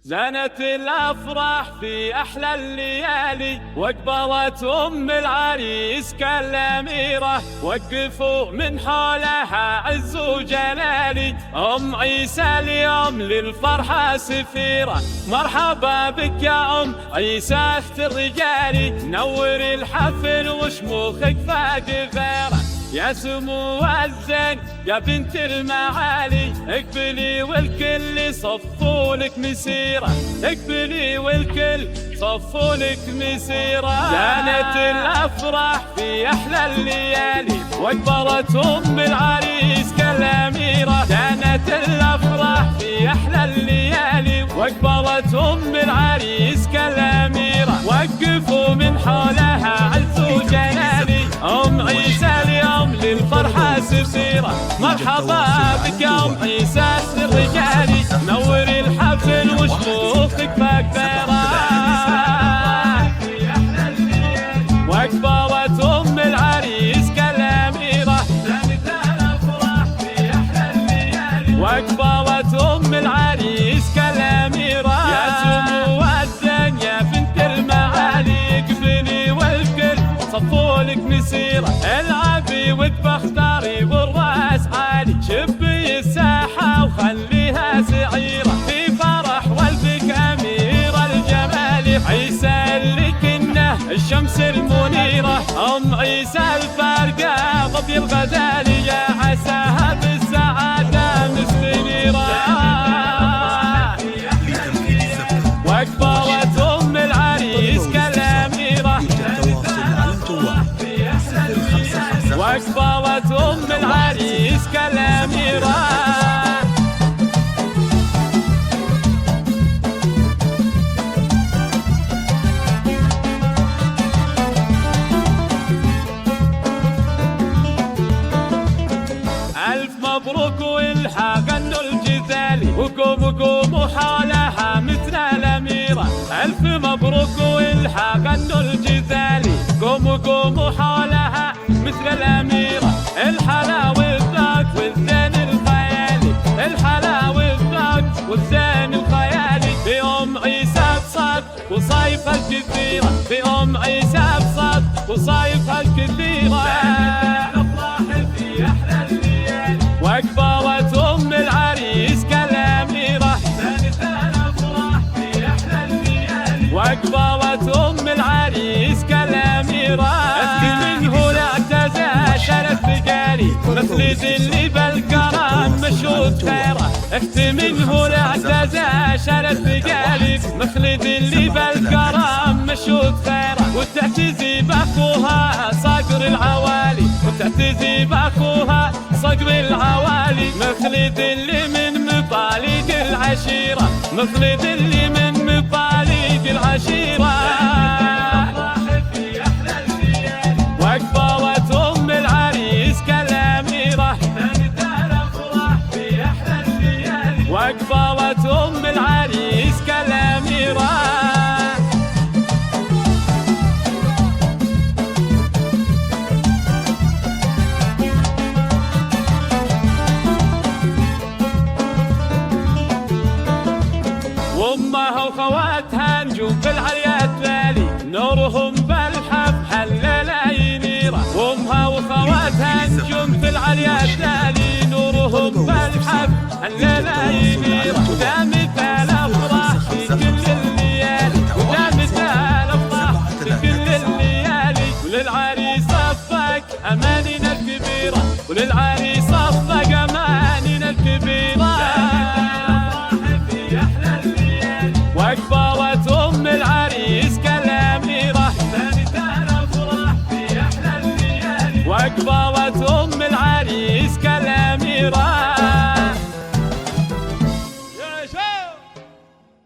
زانت الأفراح في أحلى الليالي، وأقبلت أم العريس كالأميرة، وقفوا من حولها عز وجلالي. أم عيسى اليوم للفرحة سفيرة، مرحبا بك يا أم عيسى أخت الرجال، نوري الحفل وشموخك فاق غيره. يا سمو الزين يا بنت المعالي، اقبلي والكل صفوا لك مسيرة، اقبلي والكل صفوا لك مسيرة. زانت الأفراح في أحلى الليالي، واكبرت أم العريس كالأميرة. زانت الأفراح في أحلى الليالي، واكبرت أم العريس كالأميرة، وقفوا من حولها عز وجلالي. أم عيسى اليوم للفرحة سفيرة، مرحبا بك يا أم عيسى أخت الرجال، نوري الحفل وشموخك فاقديرة. واكبرت أم العريس كالأميرة، واكبرت أم العريس كالأميرة. يا سمو الزين يا بنت المعالي، اقبلي والكل صفوا لك مسيرة. العبي وتبختاري والراس عالي، شبي الساحة وخليها سعيرة، في فرح والدك أمير الجمال. عيسى اللي كنه الشمس المنيرة، أم عيسى الفارقة ضبي الغزالي، يا عساها بالسعادة مستنيرة. واكبرت أم العريس كالأميرة، واكبرت أم العريس كالأميرة. ألف مبروك والحق غنوا الجزالي، وقوموا قوموا حولها مثل الأميرة. ألف مبروك والحق غنوا الجزالي، قوموا قوموا حولها مثل الأميرة. الحلا والذاك والزين الخيالي، الحلا والذاك والزين الخيالي، في أم عيسى بصاد وصايف الكثيرة، في أم عيسى بصاد وصايف الكثيرة. واكبرت أم العريس كالأميرة، واكبرت أم العريس كالأميرة. اختي منه لاعتزى شرف ثقالي، مثل ذي بالكرم مشهود خيره. اختي منه لاعتزى شرف ثقالي، مثل ذي بالكرم مشهود خيره. وتعتزي باخوها صقر العوالي، وتعتزي باخوها صقر العوالي، مثل ذي من مطالق العشيرة، مثل ذي من مطالق العشيرة. واكبرت أم العريس كالأميرة، واكبرت أم العريس كالأميرة. وامها وخواتها نجوم في العليات لالي، نورهم بالحب حلل ينيره. وامها وخواتها نجوم في العليات لالي، نورهم بالحب حلل ينيره. ودامت الافراح في كل الليالي، ودامت الافراح في كل الليالي. وللعريس صفق امانينا الكبيره، وللعريس صفق امانينا الكبيره. واكبرت أم العريس كالأميرة، واكبرت أم العريس